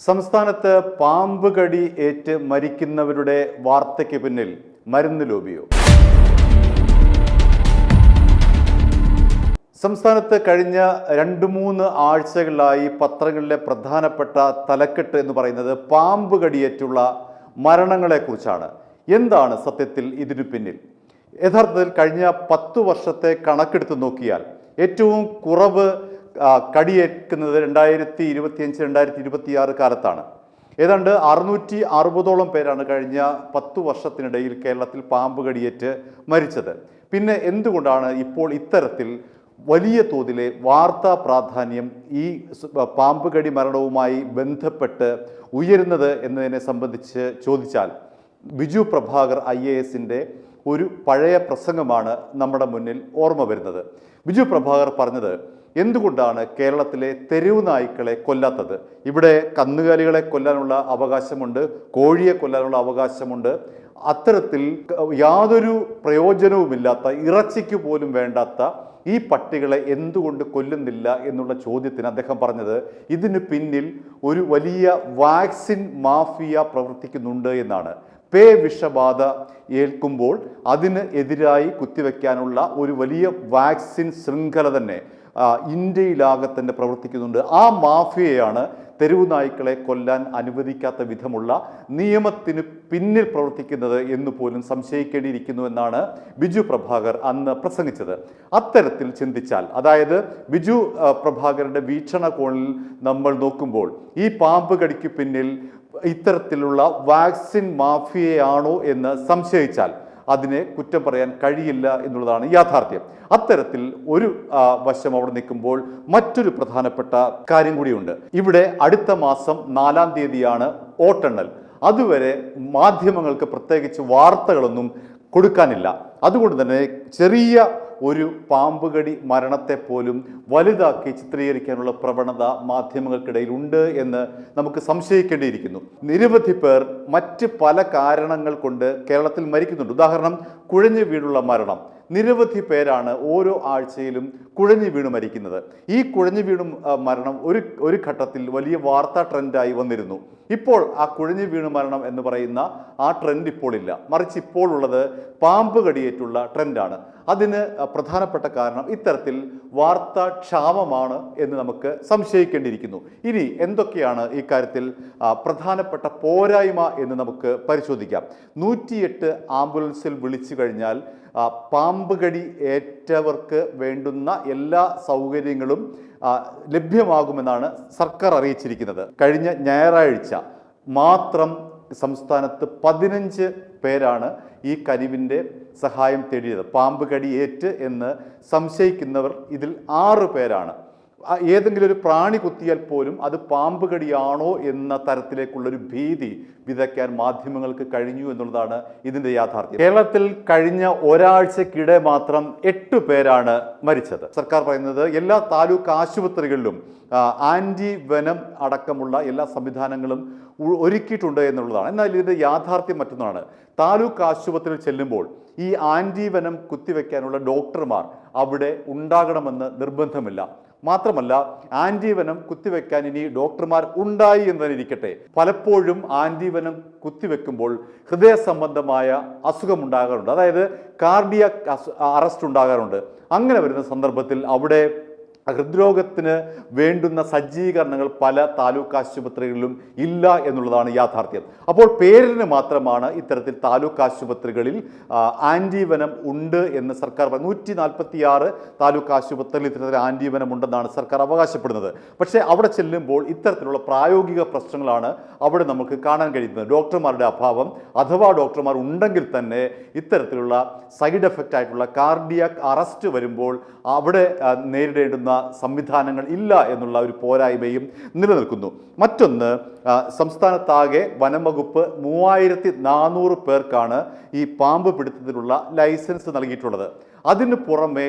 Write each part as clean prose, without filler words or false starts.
സംസ്ഥാനത്ത് പാമ്പ് കടി ഏറ്റ് മരിക്കുന്നവരുടെ വാർത്തയ്ക്ക് പിന്നിൽ മരുന്ന് ലോബിയോ? സംസ്ഥാനത്ത് കഴിഞ്ഞ 2-3 ആഴ്ചകളിലായി പത്രങ്ങളിലെ പ്രധാനപ്പെട്ട തലക്കെട്ട് എന്ന് പറയുന്നത് പാമ്പ് കടിയേറ്റുള്ള മരണങ്ങളെക്കുറിച്ചാണ്. എന്താണ് സത്യത്തിൽ ഇതിനു പിന്നിൽ? യഥാർത്ഥത്തിൽ കഴിഞ്ഞ 10 വർഷത്തെ കണക്കെടുത്ത് നോക്കിയാൽ ഏറ്റവും കുറവ് കടിയേൽക്കുന്നത് 2025-2026 കാലത്താണ്. ഏതാണ്ട് 660ഓളം പേരാണ് കഴിഞ്ഞ 10 വർഷത്തിനിടയിൽ കേരളത്തിൽ പാമ്പ് കടിയേറ്റ് മരിച്ചത്. പിന്നെ എന്തുകൊണ്ടാണ് ഇപ്പോൾ ഇത്തരത്തിൽ വലിയ തോതിലെ വാർത്താ പ്രാധാന്യം ഈ പാമ്പ് കടി മരണവുമായി ബന്ധപ്പെട്ട് ഉയരുന്നത് എന്നതിനെ സംബന്ധിച്ച് ചോദിച്ചാൽ ബിജു പ്രഭാകർ IAS-ന്റെ ഒരു പഴയ പ്രസംഗമാണ് നമ്മുടെ മുന്നിൽ ഓർമ്മ വരുന്നത്. ബിജു പ്രഭാകർ പറഞ്ഞത്, എന്തുകൊണ്ടാണ് കേരളത്തിലെ തെരുവ് നായ്ക്കളെ കൊല്ലാത്തത്? ഇവിടെ കന്നുകാലികളെ കൊല്ലാനുള്ള അവകാശമുണ്ട്, കോഴിയെ കൊല്ലാനുള്ള അവകാശമുണ്ട്. അത്തരത്തിൽ യാതൊരു പ്രയോജനവുമില്ലാത്ത, ഇറച്ചിക്ക് പോലും വേണ്ടാത്ത ഈ പട്ടികളെ എന്തുകൊണ്ട് കൊല്ലുന്നില്ല എന്നുള്ള ചോദ്യത്തിന് അദ്ദേഹം പറഞ്ഞത്, ഇതിന് പിന്നിൽ ഒരു വലിയ വാക്സിൻ മാഫിയ പ്രവർത്തിക്കുന്നുണ്ട് എന്നാണ്. പേ വിഷബാധ ഏൽക്കുമ്പോൾ അതിന് എതിരായി കുത്തിവെക്കാനുള്ള ഒരു വലിയ വാക്സിൻ ശൃംഖല തന്നെ ഇന്ത്യയിലാകെ തന്നെ പ്രവർത്തിക്കുന്നുണ്ട്. ആ മാഫിയയാണ് തെരുവു നായ്ക്കളെ കൊല്ലാൻ അനുവദിക്കാത്ത വിധമുള്ള നിയമത്തിന് പിന്നിൽ പ്രവർത്തിക്കുന്നത് എന്ന് പോലും സംശയിക്കേണ്ടിയിരിക്കുന്നു എന്നാണ് ബിജു പ്രഭാകർ അന്ന് പ്രസംഗിച്ചത്. അത്തരത്തിൽ ചിന്തിച്ചാൽ, അതായത് ബിജു പ്രഭാകരന്റെ വീക്ഷണകോണിൽ നമ്മൾ നോക്കുമ്പോൾ ഈ പാമ്പ് കടിക്ക് പിന്നിൽ ഇത്തരത്തിലുള്ള വാക്സിൻ മാഫിയയാണോ എന്ന് സംശയിച്ചാൽ അതിനെ കുറ്റം പറയാൻ കഴിയില്ല എന്നുള്ളതാണ് യാഥാർത്ഥ്യം. അത്തരത്തിൽ ഒരു വശം അവിടെ നിൽക്കുമ്പോൾ മറ്റൊരു പ്രധാനപ്പെട്ട കാര്യം കൂടിയുണ്ട്. ഇവിടെ അടുത്ത മാസം 4-ാം തീയതിയാണ് വോട്ടെണ്ണൽ. അതുവരെ മാധ്യമങ്ങൾക്ക് പ്രത്യേകിച്ച് വാർത്തകളൊന്നും കൊടുക്കാനില്ല. അതുകൊണ്ട് തന്നെ ചെറിയ ഒരു പാമ്പുകടി മരണത്തെ പോലും വലുതാക്കി ചിത്രീകരിക്കാനുള്ള പ്രവണത മാധ്യമങ്ങൾക്കിടയിൽ ഉണ്ട് എന്ന് നമുക്ക് സംശയിക്കേണ്ടിയിരിക്കുന്നു. നിരവധി പേർ മറ്റ് പല കാരണങ്ങൾ കൊണ്ട് കേരളത്തിൽ മരിക്കുന്നുണ്ട്. ഉദാഹരണം, കുഴഞ്ഞു വീണുള്ള മരണം. നിരവധി പേരാണ് ഓരോ ആഴ്ചയിലും കുഴഞ്ഞു വീണ് മരിക്കുന്നത്. ഈ കുഴഞ്ഞു വീണു മരണം ഒരു ഘട്ടത്തിൽ വലിയ വാർത്താ ട്രെൻഡായി വന്നിരുന്നു. ഇപ്പോൾ ആ കുഴഞ്ഞു വീണു മരണം എന്ന് പറയുന്ന ആ ട്രെൻഡ് ഇപ്പോൾ ഇല്ല. മറിച്ച് ഇപ്പോൾ ഉള്ളത് പാമ്പ് കടിയേറ്റുള്ള ട്രെൻഡാണ്. അതിന് പ്രധാനപ്പെട്ട കാരണം ഇത്തരത്തിൽ വാർത്താ ക്ഷാമമാണ് എന്ന് നമുക്ക് സംശയിക്കേണ്ടിയിരിക്കുന്നു. ഇനി എന്തൊക്കെയാണ് ഇക്കാര്യത്തിൽ പ്രധാനപ്പെട്ട പോരായ്മ എന്ന് നമുക്ക് പരിശോധിക്കാം. 108 ആംബുലൻസിൽ വിളിച്ചു കഴിഞ്ഞാൽ പാമ്പ് കടി ഏറ്റവർക്ക് വേണ്ടുന്ന എല്ലാ സൗകര്യങ്ങളും ലഭ്യമാകുമെന്നാണ് സർക്കാർ അറിയിച്ചിരിക്കുന്നത്. കഴിഞ്ഞ ഞായറാഴ്ച മാത്രം സംസ്ഥാനത്ത് 15 പേരാണ് ഈ കനിവിൻ്റെ സഹായം തേടിയത്. പാമ്പ് കടി ഏറ്റ് എന്ന് സംശയിക്കുന്നവർ ഇതിൽ 6 പേരാണ്. ഏതെങ്കിലും ഒരു പ്രാണി കുത്തിയാൽ പോലും അത് പാമ്പ് കടിയാണോ എന്ന തരത്തിലേക്കുള്ളൊരു ഭീതി വിതയ്ക്കാൻ മാധ്യമങ്ങൾക്ക് കഴിഞ്ഞു എന്നുള്ളതാണ് ഇതിൻ്റെ യാഥാർത്ഥ്യം. കേരളത്തിൽ കഴിഞ്ഞ ഒരാഴ്ചക്കിടെ മാത്രം 8 പേരാണ് മരിച്ചത്. സർക്കാർ പറയുന്നത് എല്ലാ താലൂക്ക് ആശുപത്രികളിലും ആൻറ്റി വെനം അടക്കമുള്ള എല്ലാ സംവിധാനങ്ങളും ഒരുക്കിയിട്ടുണ്ട് എന്നുള്ളതാണ്. എന്നാൽ ഇതിൻ്റെ യാഥാർത്ഥ്യം മറ്റൊന്നാണ്. താലൂക്ക് ആശുപത്രിയിൽ ചെല്ലുമ്പോൾ ഈ ആൻറ്റി വെനം കുത്തിവെക്കാനുള്ള ഡോക്ടർമാർ അവിടെ ഉണ്ടാകണമെന്ന് നിർബന്ധമില്ല. മാത്രമല്ല, ആൻറ്റിവെനം കുത്തിവെക്കാൻ ഇനി ഡോക്ടർമാർ ഉണ്ടായി എന്ന് തന്നെ ഇരിക്കട്ടെ, പലപ്പോഴും ആൻറ്റിവെനം കുത്തിവെക്കുമ്പോൾ ഹൃദയ സംബന്ധമായ അസുഖമുണ്ടാകാറുണ്ട്. അതായത് കാർഡിയാക് അറസ്റ്റ് ഉണ്ടാകാറുണ്ട്. അങ്ങനെ വരുന്ന സന്ദർഭത്തിൽ അവിടെ ഹൃദ്രോഗത്തിന് വേണ്ടുന്ന സജ്ജീകരണങ്ങൾ പല താലൂക്ക് ആശുപത്രികളിലും ഇല്ല എന്നുള്ളതാണ് യാഥാർത്ഥ്യം. അപ്പോൾ പേരിന് മാത്രമാണ് ഇത്തരത്തിൽ താലൂക്ക് ആശുപത്രികളിൽ ആൻറ്റിവെനം ഉണ്ട് എന്ന് സർക്കാർ 146 താലൂക്ക് ആശുപത്രികളിൽ ഇത്തരത്തിൽ ആൻറ്റിവെനം ഉണ്ടെന്നാണ് സർക്കാർ അവകാശപ്പെടുന്നത്. പക്ഷേ അവിടെ ചെല്ലുമ്പോൾ ഇത്തരത്തിലുള്ള പ്രായോഗിക പ്രശ്നങ്ങളാണ് അവിടെ നമുക്ക് കാണാൻ കഴിയുന്നത്. ഡോക്ടർമാരുടെ അഭാവം, അഥവാ ഡോക്ടർമാർ ഉണ്ടെങ്കിൽ തന്നെ ഇത്തരത്തിലുള്ള സൈഡ് എഫക്റ്റ് ആയിട്ടുള്ള കാർഡിയാക് അറസ്റ്റ് വരുമ്പോൾ അവിടെ നേരിടേണ്ടുന്ന സംവിധാനങ്ങൾ ഇല്ല എന്നുള്ള ഒരു പോരായ്മയും നിലനിൽക്കുന്നു. മറ്റൊന്ന്, സംസ്ഥാനത്താകെ വനംവകുപ്പ് 3400 പേർക്കാണ് ഈ പാമ്പ് പിടുത്തത്തിനുള്ള ലൈസൻസ് നൽകിയിട്ടുള്ളത്. അതിന് പുറമെ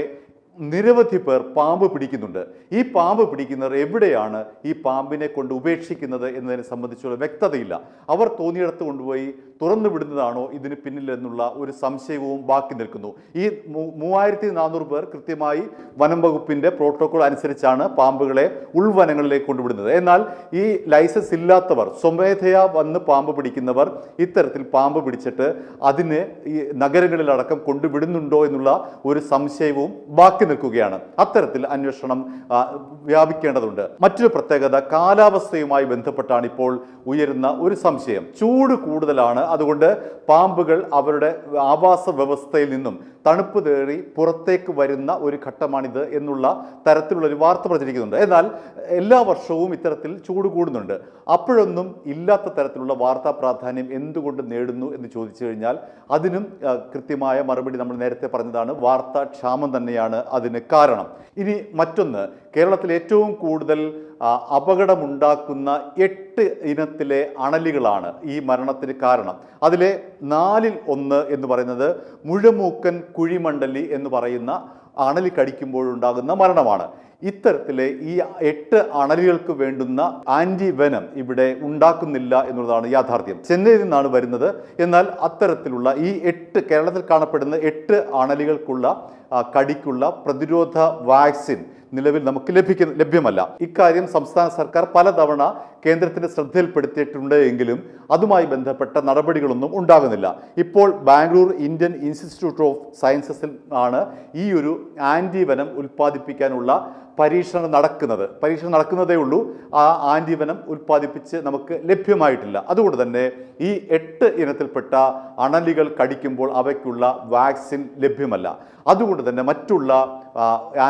നിരവധി പേർ പാമ്പ് പിടിക്കുന്നുണ്ട്. ഈ പാമ്പ് പിടിക്കുന്നവർ എവിടെയാണ് ഈ പാമ്പിനെ കൊണ്ട് ഉപേക്ഷിക്കുന്നത് എന്നതിനെ സംബന്ധിച്ചുള്ള വ്യക്തതയില്ല. അവർ തോന്നിയിടത്ത് കൊണ്ടുപോയി തുറന്നു വിടുന്നതാണോ ഇതിന് പിന്നിൽ എന്നുള്ള ഒരു സംശയവും ബാക്കി നിൽക്കുന്നു. ഈ 3400 പേർ കൃത്യമായി വനം വകുപ്പിന്റെ പ്രോട്ടോകോൾ അനുസരിച്ചാണ് പാമ്പുകളെ ഉൾവനങ്ങളിലേക്ക് കൊണ്ടുവിടുന്നത്. എന്നാൽ ഈ ലൈസൻസ് ഇല്ലാത്തവർ, സ്വമേധയാ വന്ന് പാമ്പ് പിടിക്കുന്നവർ ഇത്തരത്തിൽ പാമ്പ് പിടിച്ചിട്ട് അതിന് ഈ നഗരങ്ങളിലടക്കം കൊണ്ടുവിടുന്നുണ്ടോ എന്നുള്ള ഒരു സംശയവും ബാക്കി നിൽക്കുകയാണ്. അത്തരത്തിൽ അന്വേഷണം വ്യാപിക്കേണ്ടതുണ്ട്. മറ്റൊരു പ്രത്യേകത കാലാവസ്ഥയുമായി ബന്ധപ്പെട്ടാണ് ഇപ്പോൾ ഉയരുന്ന ഒരു സംശയം. ചൂട് കൂടുതലാണ്, അതുകൊണ്ട് പാമ്പുകൾ അവരുടെ ആവാസ വ്യവസ്ഥയിൽ നിന്നും തണുപ്പ് തേറി പുറത്തേക്ക് വരുന്ന ഒരു ഘട്ടമാണിത് എന്നുള്ള തരത്തിലുള്ള ഒരു വാർത്ത പ്രചരിക്കുന്നുണ്ട്. എന്നാൽ എല്ലാ വർഷവും ഇത്തരത്തിൽ ചൂട് കൂടുന്നുണ്ട്. അപ്പോഴൊന്നും ഇല്ലാത്ത തരത്തിലുള്ള വാർത്താ പ്രാധാന്യം എന്തുകൊണ്ട് നേടുന്നു എന്ന് ചോദിച്ചു കഴിഞ്ഞാൽ അതിനും കൃത്യമായ മറുപടി നമ്മൾ നേരത്തെ പറഞ്ഞതാണ്. വാർത്താ ക്ഷാമം തന്നെയാണ് അതിന് കാരണം. ഇനി മറ്റൊന്ന്, കേരളത്തിൽ ഏറ്റവും കൂടുതൽ അപകടമുണ്ടാക്കുന്ന 8 ഇനത്തിലെ അണലികളാണ് ഈ മരണത്തിന് കാരണം. അതിലെ 4-ൽ 1 എന്ന് പറയുന്നത് മുഴമൂക്കൻ കുഴിമണ്ഡലി എന്ന് പറയുന്ന അണലി കടിക്കുമ്പോഴുണ്ടാകുന്ന മരണമാണ്. ഇത്തരത്തിലെ ഈ 8 അണലികൾക്ക് വേണ്ടുന്ന ആന്റി വെനം ഇവിടെ ഉണ്ടാക്കുന്നില്ല എന്നുള്ളതാണ് യാഥാർത്ഥ്യം. ചെന്നൈയിൽ നിന്നാണ് വരുന്നത്. എന്നാൽ അത്തരത്തിലുള്ള ഈ 8 കേരളത്തിൽ കാണപ്പെടുന്ന 8 അണലികൾക്കുള്ള കടിക്കുള്ള പ്രതിരോധ വാക്സിൻ നിലവിൽ നമുക്ക് ലഭ്യമല്ല. ഇക്കാര്യം സംസ്ഥാന സർക്കാർ പലതവണ കേന്ദ്രത്തിന്റെ ശ്രദ്ധയിൽപ്പെടുത്തിയിട്ടുണ്ട് എങ്കിലും അതുമായി ബന്ധപ്പെട്ട നടപടികളൊന്നും ഉണ്ടാകുന്നില്ല. ഇപ്പോൾ ബാംഗ്ലൂർ ഇന്ത്യൻ ഇൻസ്റ്റിറ്റ്യൂട്ട് ഓഫ് സയൻസസിൽ ആണ് ഈ ഒരു ആന്റിവെനം ഉൽപ്പാദിപ്പിക്കാനുള്ള പരീക്ഷണം നടക്കുന്നതേ ഉള്ളൂ. ആ ആന്റിവെനം ഉൽപ്പാദിപ്പിച്ച് നമുക്ക് ലഭ്യമായിട്ടില്ല. അതുകൊണ്ട് തന്നെ ഈ 8 ഇനത്തിൽപ്പെട്ട അണലികൾ കടിക്കുമ്പോൾ അവയ്ക്കുള്ള വാക്സിൻ ലഭ്യമല്ല. അതുകൊണ്ട് തന്നെ മറ്റുള്ള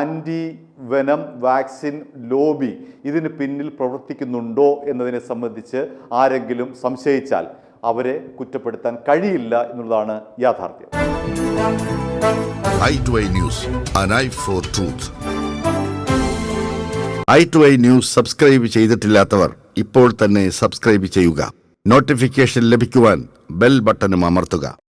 ആന്റി വെനം വാക്സിൻ ലോബി ഇതിന് പിന്നിൽ പ്രവർത്തിക്കുന്നുണ്ടോ എന്നതിനെ സംബന്ധിച്ച് ആരെങ്കിലും സംശയിച്ചാൽ അവരെ കുറ്റപ്പെടുത്താൻ കഴിയില്ല എന്നുള്ളതാണ് യാഥാർത്ഥ്യം. i2i News, an eye for truth. i2i News subscribe ചെയ്തിട്ടില്ലാത്തവർ ഇപ്പോൾ തന്നെ സബ്സ്ക്രൈബ് ചെയ്യുക. നോട്ടിഫിക്കേഷൻ ലഭിക്കുവാൻ ബെൽ ബട്ടണും അമർത്തുക.